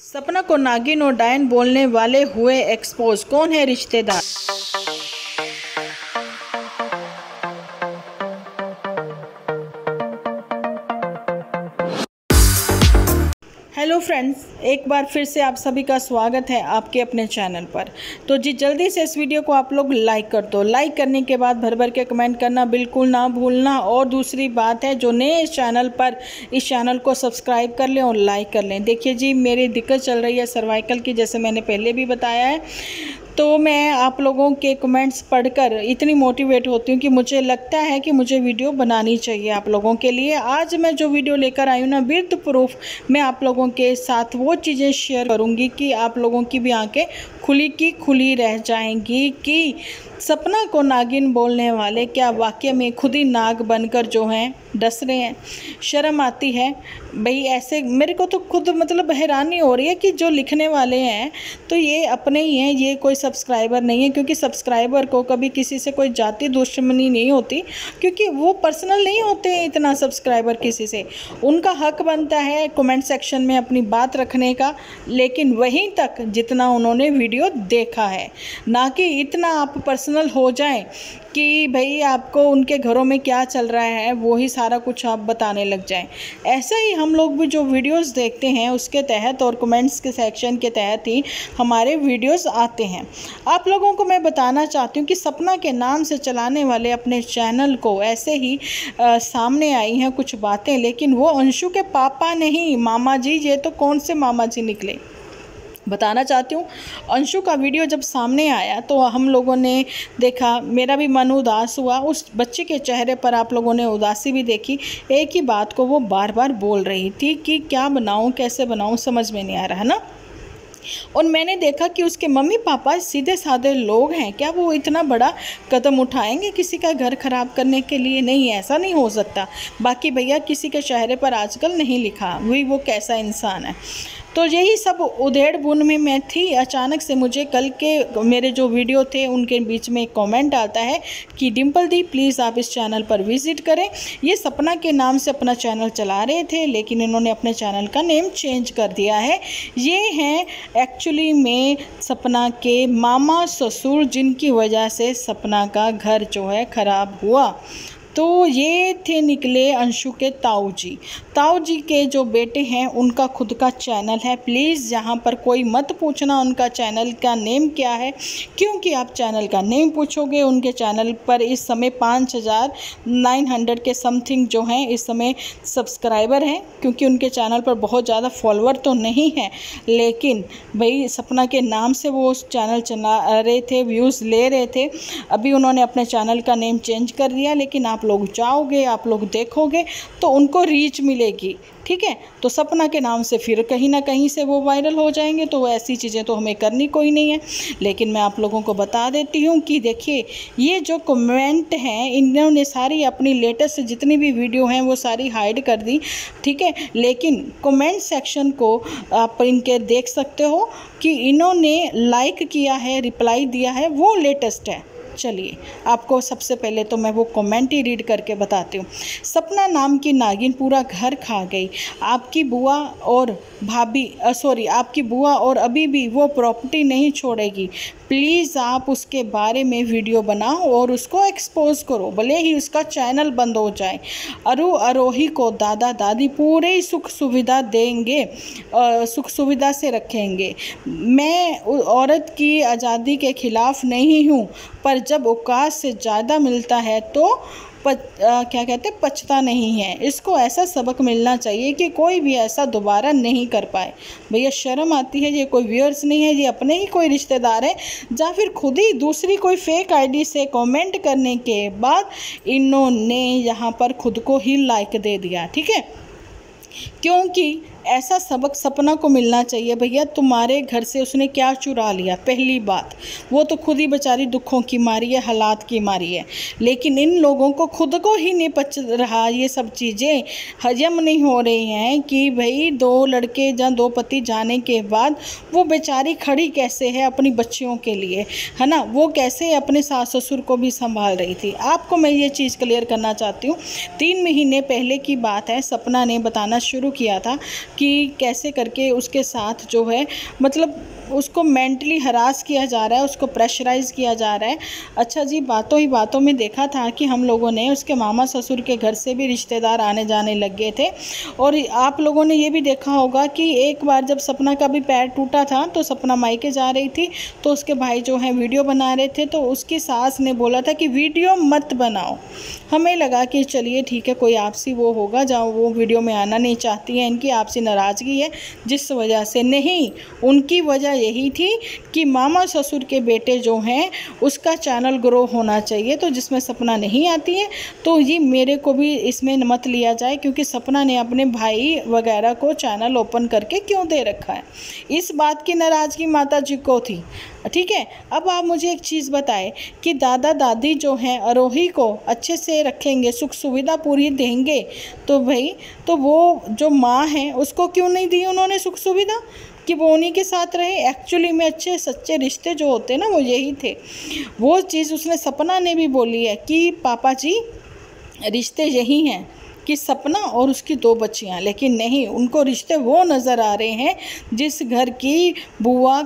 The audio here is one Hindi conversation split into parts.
सपना को नागिन और डायन बोलने वाले हुए एक्सपोज, कौन है रिश्तेदार? हेलो फ्रेंड्स, एक बार फिर से आप सभी का स्वागत है आपके अपने चैनल पर। तो जी जल्दी से इस वीडियो को आप लोग लाइक कर दो। लाइक करने के बाद भर भर के कमेंट करना बिल्कुल ना भूलना। और दूसरी बात है, जो नए इस चैनल पर, इस चैनल को सब्सक्राइब कर लें और लाइक कर लें। देखिए जी, मेरी दिक्कत चल रही है सर्वाइकल की, जैसे मैंने पहले भी बताया है। तो मैं आप लोगों के कमेंट्स पढ़कर इतनी मोटिवेट होती हूँ कि मुझे लगता है कि मुझे वीडियो बनानी चाहिए आप लोगों के लिए। आज मैं जो वीडियो लेकर आई हूँ ना, विद प्रूफ मैं आप लोगों के साथ वो चीज़ें शेयर करूँगी कि आप लोगों की भी आंखें खुली की खुली रह जाएंगी कि सपना को नागिन बोलने वाले क्या वाकई में खुद ही नाग बनकर जो हैं डस रहे हैं। शर्म आती है भाई, ऐसे मेरे को तो खुद मतलब हैरानी हो रही है कि जो लिखने वाले हैं तो ये अपने ही हैं, ये कोई सब्सक्राइबर नहीं है। क्योंकि सब्सक्राइबर को कभी किसी से कोई जाति दुश्मनी नहीं होती, क्योंकि वो पर्सनल नहीं होते इतना सब्सक्राइबर किसी से। उनका हक बनता है कमेंट सेक्शन में अपनी बात रखने का, लेकिन वहीं तक जितना उन्होंने वीडियो देखा है, ना कि इतना आप पर्सनल हो जाएं कि भाई आपको उनके घरों में क्या चल रहा है वो ही सारा कुछ आप बताने लग जाएं। ऐसा ही हम लोग भी जो वीडियोस देखते हैं उसके तहत और कमेंट्स के सेक्शन के तहत ही हमारे वीडियोस आते हैं। आप लोगों को मैं बताना चाहती हूँ कि सपना के नाम से चलाने वाले अपने चैनल को ऐसे ही सामने आई हैं कुछ बातें, लेकिन वो अंशु के पापा नहीं, मामा जी। ये तो कौन से मामा जी निकले, बताना चाहती हूँ। अंशु का वीडियो जब सामने आया तो हम लोगों ने देखा, मेरा भी मन उदास हुआ। उस बच्चे के चेहरे पर आप लोगों ने उदासी भी देखी। एक ही बात को वो बार बार बोल रही थी कि क्या बनाऊँ, कैसे बनाऊँ, समझ में नहीं आ रहा है ना। और मैंने देखा कि उसके मम्मी पापा सीधे साधे लोग हैं, क्या वो इतना बड़ा कदम उठाएंगे किसी का घर खराब करने के लिए? नहीं, ऐसा नहीं हो सकता। बाकी भैया किसी के चेहरे पर आजकल नहीं लिखा वही वो कैसा इंसान है। तो यही सब उधेड़ बुन में मैं थी। अचानक से मुझे कल के मेरे जो वीडियो थे उनके बीच में एक कमेंट आता है कि डिम्पल दी प्लीज़ आप इस चैनल पर विज़िट करें। ये सपना के नाम से अपना चैनल चला रहे थे, लेकिन इन्होंने अपने चैनल का नेम चेंज कर दिया है। ये हैं एक्चुअली में सपना के मामा ससुर, जिनकी वजह से सपना का घर जो है ख़राब हुआ। तो ये थे निकले अंशु के ताऊ जी। ताऊ जी के जो बेटे हैं उनका खुद का चैनल है। प्लीज़ यहाँ पर कोई मत पूछना उनका चैनल का नेम क्या है, क्योंकि आप चैनल का नेम पूछोगे। उनके चैनल पर इस समय 5900 के समथिंग जो हैं इस समय सब्सक्राइबर हैं, क्योंकि उनके चैनल पर बहुत ज़्यादा फॉलोअर तो नहीं है, लेकिन भाई सपना के नाम से वो उस चैनल चला रहे थे, व्यूज़ ले रहे थे। अभी उन्होंने अपने चैनल का नेम चेंज कर दिया, लेकिन आप लोग जाओगे, आप लोग देखोगे तो उनको रीच मिलेगी, ठीक है। तो सपना के नाम से फिर कहीं ना कहीं से वो वायरल हो जाएंगे, तो ऐसी चीज़ें तो हमें करनी कोई नहीं है। लेकिन मैं आप लोगों को बता देती हूँ कि देखिए, ये जो कमेंट हैं इन्होंने सारी अपनी लेटेस्ट जितनी भी वीडियो हैं वो सारी हाइड कर दी, ठीक है। लेकिन कमेंट सेक्शन को आप इनके देख सकते हो कि इन्होंने लाइक किया है, रिप्लाई दिया है, वो लेटेस्ट है। चलिए आपको सबसे पहले तो मैं वो कमेंट ही रीड करके बताती हूँ। सपना नाम की नागिन पूरा घर खा गई। आपकी बुआ और आपकी बुआ और अभी भी वो प्रॉपर्टी नहीं छोड़ेगी। प्लीज़ आप उसके बारे में वीडियो बनाओ और उसको एक्सपोज करो, भले ही उसका चैनल बंद हो जाए। आरोही को दादा दादी पूरे सुख सुविधा देंगे, सुख सुविधा से रखेंगे। मैं औरत की आज़ादी के खिलाफ नहीं हूँ, पर जब औकात से ज़्यादा मिलता है तो क्या कहते हैं, पचता नहीं है। इसको ऐसा सबक मिलना चाहिए कि कोई भी ऐसा दोबारा नहीं कर पाए। भैया शर्म आती है। ये कोई व्यूअर्स नहीं है, ये अपने ही कोई रिश्तेदार है, या फिर खुद ही दूसरी कोई फेक आईडी से कमेंट करने के बाद इन्होंने यहाँ पर खुद को ही लाइक दे दिया, ठीक है। क्योंकि ऐसा सबक सपना को मिलना चाहिए। भैया तुम्हारे घर से उसने क्या चुरा लिया? पहली बात, वो तो खुद ही बेचारी दुखों की मारी है, हालात की मारी है। लेकिन इन लोगों को खुद को ही नहीं पच रहा, ये सब चीज़ें हजम नहीं हो रही हैं कि भाई दो लड़के या दो पति जाने के बाद वो बेचारी खड़ी कैसे है अपनी बच्चियों के लिए, है ना। वो कैसे अपने सास ससुर को भी संभाल रही थी। आपको मैं ये चीज़ क्लियर करना चाहती हूँ। 3 महीने पहले की बात है, सपना ने बताना शुरू किया था कि कैसे करके उसके साथ जो है मतलब उसको मेंटली हरास किया जा रहा है, उसको प्रेशराइज़ किया जा रहा है। अच्छा जी, बातों ही बातों में देखा था कि हम लोगों ने उसके मामा ससुर के घर से भी रिश्तेदार आने जाने लग गए थे। और आप लोगों ने ये भी देखा होगा कि एक बार जब सपना का भी पैर टूटा था तो सपना मायके जा रही थी, तो उसके भाई जो है वीडियो बना रहे थे, तो उसकी सास ने बोला था कि वीडियो मत बनाओ। हमें लगा कि चलिए ठीक है, कोई आपसी वो होगा जहाँ वो वीडियो में आना नहीं चाहती है, इनकी आपसी नाराज़गी है जिस वजह से। नहीं, उनकी वजह यही थी कि मामा ससुर के बेटे जो हैं उसका चैनल ग्रो होना चाहिए, तो जिसमें सपना नहीं आती है। तो ये मेरे को भी इसमें मत लिया जाए, क्योंकि सपना ने अपने भाई वगैरह को चैनल ओपन करके क्यों दे रखा है, इस बात की नाराज़गी माता जी को थी। ठीक है, अब आप मुझे एक चीज़ बताएं कि दादा दादी जो हैं आरोही को अच्छे से रखेंगे, सुख सुविधा पूरी देंगे, तो भाई तो वो जो माँ है उसको क्यों नहीं दी उन्होंने सुख सुविधा कि वो उन्हीं के साथ रहे। एक्चुअली में अच्छे सच्चे रिश्ते जो होते हैं ना वो यही थे। वो चीज़ उसने सपना ने भी बोली है कि पापा जी रिश्ते यही हैं कि सपना और उसकी 2 बच्चियां, लेकिन नहीं, उनको रिश्ते वो नज़र आ रहे हैं जिस घर की बुआ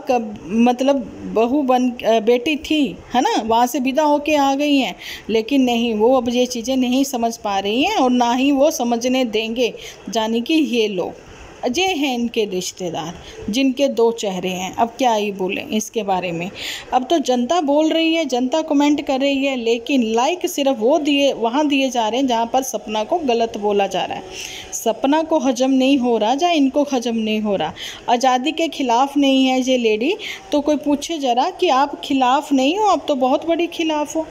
मतलब बहू बन बेटी थी, है ना, वहाँ से विदा होके आ गई हैं। लेकिन नहीं, वो अब ये चीज़ें नहीं समझ पा रही हैं और ना ही वो समझने देंगे, जाने कि ये लोग ये हैं इनके रिश्तेदार जिनके 2 चेहरे हैं। अब क्या ही बोलें इसके बारे में। अब तो जनता बोल रही है, जनता कमेंट कर रही है, लेकिन लाइक सिर्फ वो वहाँ दिए जा रहे हैं जहाँ पर सपना को गलत बोला जा रहा है। सपना को हजम नहीं हो रहा जहाँ इनको हजम नहीं हो रहा। आज़ादी के ख़िलाफ़ नहीं है ये लेडी, तो कोई पूछे ज़रा कि आप खिलाफ़ नहीं हो, आप तो बहुत बड़ी खिलाफ़ हो,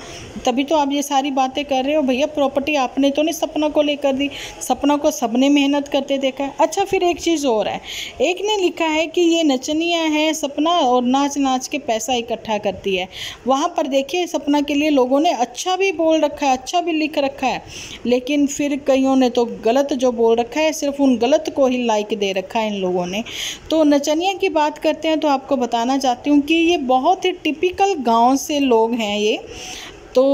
तभी तो आप ये सारी बातें कर रहे हो। भैया प्रॉपर्टी आपने तो नहीं सपना को लेकर दी, सपना को सबने मेहनत करते देखा है। अच्छा, फिर एक चीज़ और है, एक ने लिखा है कि ये नचनिया है सपना और नाच नाच के पैसा इकट्ठा करती है। वहाँ पर देखिए सपना के लिए लोगों ने अच्छा भी बोल रखा है, अच्छा भी लिख रखा है, लेकिन फिर कईयों ने तो गलत जो बोल रखा है सिर्फ उन गलत को ही लाइक दे रखा है इन लोगों ने। तो नचनिया की बात करते हैं तो आपको बताना चाहती हूँ कि ये बहुत ही टिपिकल गाँव से लोग हैं ये। तो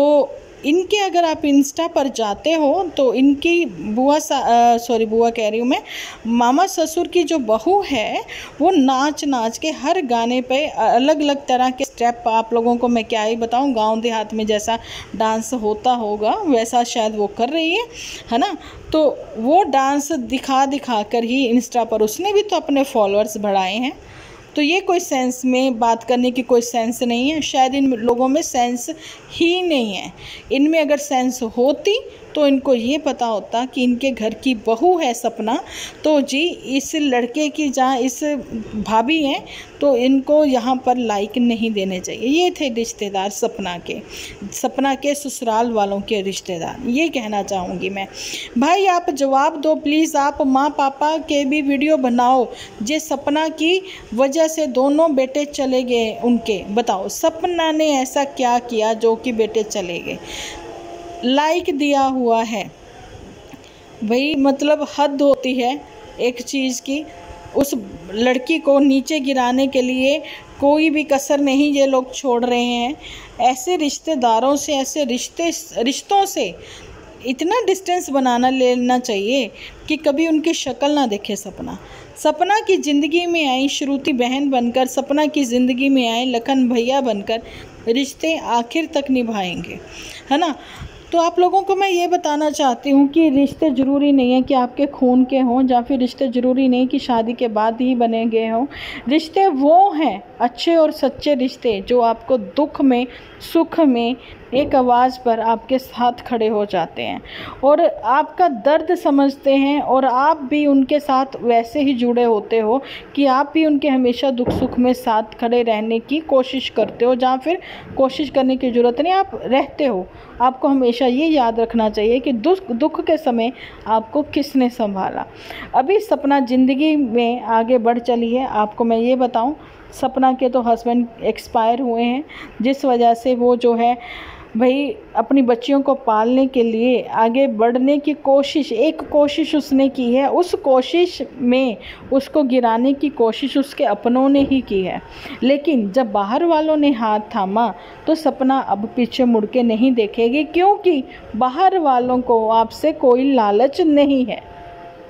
इनके अगर आप इंस्टा पर जाते हो तो इनकी बुआ कह रही हूँ मैं, मामा ससुर की जो बहू है वो नाच नाच के हर गाने पे अलग अलग तरह के स्टेप, आप लोगों को मैं क्या ही बताऊँ, गांव देहात में जैसा डांस होता होगा वैसा शायद वो कर रही है ना। तो वो डांस दिखा दिखा कर ही इंस्टा पर उसने भी तो अपने फॉलोअर्स बढ़ाए हैं। तो ये कोई सेंस में बात करने की कोई सेंस नहीं है, शायद इन लोगों में सेंस ही नहीं है। इनमें अगर सेंस होती तो इनको ये पता होता कि इनके घर की बहू है सपना, तो जी इस लड़के की जहाँ इस भाभी हैं तो इनको यहाँ पर लाइक नहीं देने चाहिए। ये थे रिश्तेदार सपना के ससुराल वालों के रिश्तेदार, ये कहना चाहूँगी मैं। भाई आप जवाब दो प्लीज़, आप माँ पापा के भी वीडियो बनाओ। जे सपना की वजह से दोनों बेटे चले गए उनके, बताओ सपना ने ऐसा क्या किया जो कि बेटे चले गए। लाइक दिया हुआ है भाई, मतलब हद होती है एक चीज़ की। उस लड़की को नीचे गिराने के लिए कोई भी कसर नहीं ये लोग छोड़ रहे हैं। ऐसे रिश्तेदारों से, ऐसे रिश्तों से इतना डिस्टेंस बनाना लेना चाहिए कि कभी उनकी शक्ल ना देखे। सपना की ज़िंदगी में आई श्रुति बहन बनकर, सपना की ज़िंदगी में आए लखन भैया बनकर, रिश्ते आखिर तक निभाएंगे, है ना। तो आप लोगों को मैं ये बताना चाहती हूँ कि रिश्ते ज़रूरी नहीं है कि आपके खून के हों, या फिर रिश्ते ज़रूरी नहीं कि शादी के बाद ही बने गए हों। रिश्ते वो हैं अच्छे और सच्चे रिश्ते जो आपको दुख में सुख में एक आवाज़ पर आपके साथ खड़े हो जाते हैं और आपका दर्द समझते हैं, और आप भी उनके साथ वैसे ही जुड़े होते हो कि आप भी उनके हमेशा दुख सुख में साथ खड़े रहने की कोशिश करते हो, जहाँ फिर कोशिश करने की ज़रूरत नहीं, आप रहते हो। आपको हमेशा ये याद रखना चाहिए कि दुख के समय आपको किसने संभाला। अभी सपना ज़िंदगी में आगे बढ़ चली है। आपको मैं ये बताऊं, सपना के तो हस्बैंड एक्सपायर हुए हैं, जिस वजह से वो जो है भाई अपनी बच्चियों को पालने के लिए आगे बढ़ने की एक कोशिश उसने की है। उस कोशिश में उसको गिराने की कोशिश उसके अपनों ने ही की है, लेकिन जब बाहर वालों ने हाथ थामा तो सपना अब पीछे मुड़ के नहीं देखेगी, क्योंकि बाहर वालों को आपसे कोई लालच नहीं है।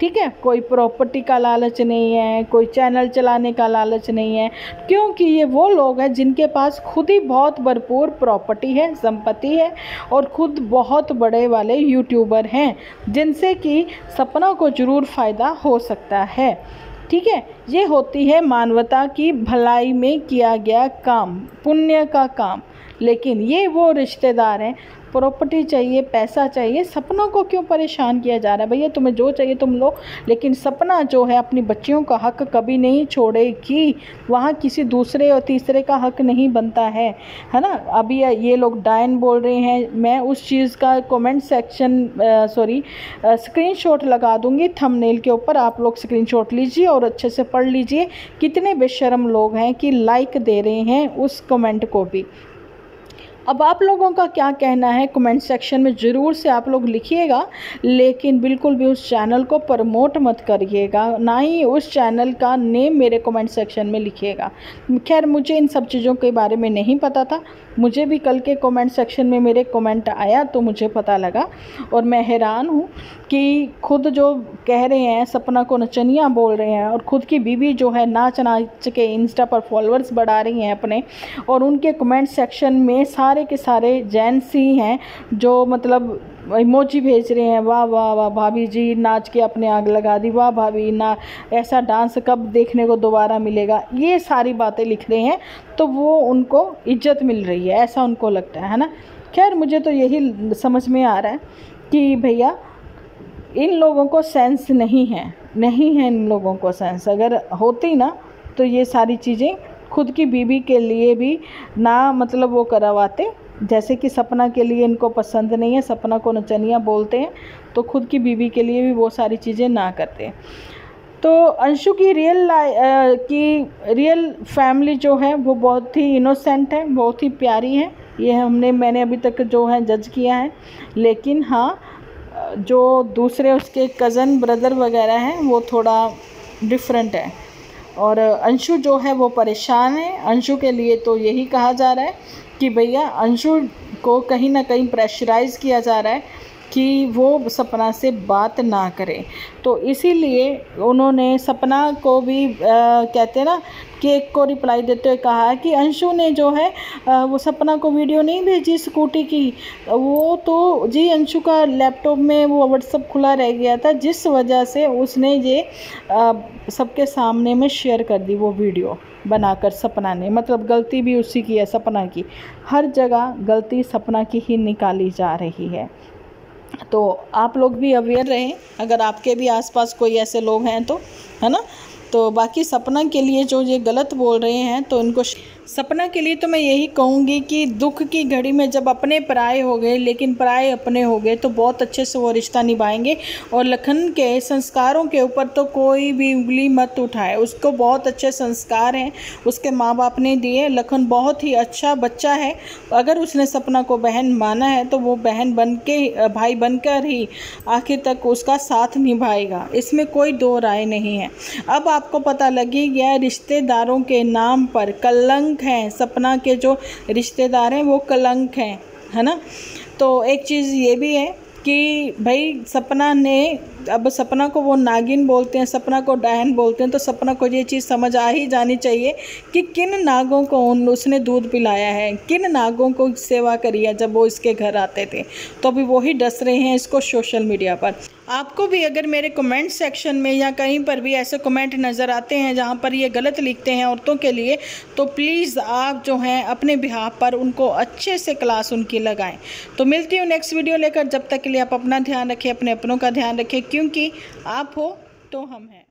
ठीक है। कोई प्रॉपर्टी का लालच नहीं है, कोई चैनल चलाने का लालच नहीं है, क्योंकि ये वो लोग हैं जिनके पास खुद ही बहुत भरपूर प्रॉपर्टी है, संपत्ति है और खुद बहुत बड़े वाले यूट्यूबर हैं जिनसे कि सपना को ज़रूर फ़ायदा हो सकता है। ठीक है, ये होती है मानवता की भलाई में किया गया काम, पुण्य का काम। लेकिन ये वो रिश्तेदार हैं, प्रॉपर्टी चाहिए, पैसा चाहिए, सपनों को क्यों परेशान किया जा रहा है? भैया तुम्हें जो चाहिए तुम लो, लेकिन सपना जो है अपनी बच्चियों का हक कभी नहीं छोड़ेगी। वहाँ किसी दूसरे और तीसरे का हक नहीं बनता है ना। अभी ये लोग डायन बोल रहे हैं, मैं उस चीज़ का कमेंट सेक्शन स्क्रीनशॉट लगा दूंगी थंबनेल के ऊपर, आप लोग स्क्रीनशॉट लीजिए और अच्छे से पढ़ लीजिए। कितने बेशर्म लोग हैं कि लाइक दे रहे हैं उस कमेंट को भी। अब आप लोगों का क्या कहना है कमेंट सेक्शन में ज़रूर से आप लोग लिखिएगा, लेकिन बिल्कुल भी उस चैनल को प्रमोट मत करिएगा, ना ही उस चैनल का नेम मेरे कमेंट सेक्शन में लिखिएगा। खैर मुझे इन सब चीज़ों के बारे में नहीं पता था, मुझे भी कल के कमेंट सेक्शन में मेरे कमेंट आया तो मुझे पता लगा और मैं हैरान हूँ कि खुद जो कह रहे हैं सपना को नचनिया बोल रहे हैं और ख़ुद की बीवी जो है नाच नाच के इंस्टा पर फॉलोअर्स बढ़ा रही हैं अपने, और उनके कमेंट सेक्शन में सारे के सारे जेंट्स ही हैं जो मतलब इमोजी भेज रहे हैं, वाह वाह वाह भाभी जी नाच के अपने आग लगा दी, वाह भाभी ना ऐसा डांस कब देखने को दोबारा मिलेगा, ये सारी बातें लिख रहे हैं। तो वो उनको इज्जत मिल रही है ऐसा उनको लगता है ना। खैर मुझे तो यही समझ में आ रहा है कि भैया इन लोगों को सेंस नहीं है इन लोगों को सेंस। अगर होती ना तो ये सारी चीज़ें खुद की बीवी के लिए भी ना मतलब वो करवाते, जैसे कि सपना के लिए इनको पसंद नहीं है, सपना को नचनिया बोलते हैं, तो खुद की बीवी के लिए भी वो सारी चीज़ें ना करते। तो अंशु की रियल फैमिली जो है वो बहुत ही इनोसेंट है, बहुत ही प्यारी है, ये मैंने अभी तक जो है जज किया है। लेकिन हाँ, जो दूसरे उसके कज़न ब्रदर वगैरह हैं वो थोड़ा डिफरेंट है और अंशु जो है वो परेशान है। अंशु के लिए तो यही कहा जा रहा है कि भैया अंशु को कहीं ना कहीं प्रेशराइज़ किया जा रहा है कि वो सपना से बात ना करे, तो इसीलिए उन्होंने सपना को भी कहते हैं ना कि एक को रिप्लाई देते हुए कहा कि अंशु ने जो है वो सपना को वीडियो नहीं भेजी स्कूटी की, वो तो जी अंशु का लैपटॉप में वो व्हाट्सएप खुला रह गया था जिस वजह से उसने ये सबके सामने में शेयर कर दी वो वीडियो बनाकर। सपना ने मतलब गलती भी उसी की है, सपना की। हर जगह गलती सपना की ही निकाली जा रही है, तो आप लोग भी अवेयर रहें अगर आपके भी आसपास कोई ऐसे लोग हैं तो, है ना। तो बाकी सपना के लिए जो ये गलत बोल रहे हैं तो इनको सपना के लिए तो मैं यही कहूँगी कि दुख की घड़ी में जब अपने पराए हो गए लेकिन पराए अपने हो गए तो बहुत अच्छे से वो रिश्ता निभाएंगे। और लखन के संस्कारों के ऊपर तो कोई भी उंगली मत उठाए, उसको बहुत अच्छे संस्कार हैं उसके माँ बाप ने दिए। लखन बहुत ही अच्छा बच्चा है, अगर उसने सपना को बहन माना है तो वो बहन बन के भाई बनकर ही आखिर तक उसका साथ निभाएगा, इसमें कोई दो राय नहीं है। अब आपको पता लगी गया रिश्तेदारों के नाम पर कलंक हैं, सपना के जो रिश्तेदार हैं वो कलंक हैं, है ना। तो एक चीज़ ये भी है कि भाई सपना ने, अब सपना को वो नागिन बोलते हैं, सपना को डायन बोलते हैं, तो सपना को ये चीज़ समझ आ ही जानी चाहिए कि किन नागों को उसने दूध पिलाया है, किन नागों को सेवा करी है जब वो इसके घर आते थे। तो अभी वही डस रहे हैं इसको सोशल मीडिया पर। आपको भी अगर मेरे कमेंट सेक्शन में या कहीं पर भी ऐसे कमेंट नज़र आते हैं जहाँ पर ये गलत लिखते हैं औरतों के लिए, तो प्लीज़ आप जो हैं अपने बिहाफ पर उनको अच्छे से क्लास उनकी लगाएं। तो मिलती हूँ नेक्स्ट वीडियो लेकर, जब तक के लिए आप अपना ध्यान रखें, अपने अपनों का ध्यान रखें, क्योंकि आप हो तो हम हैं।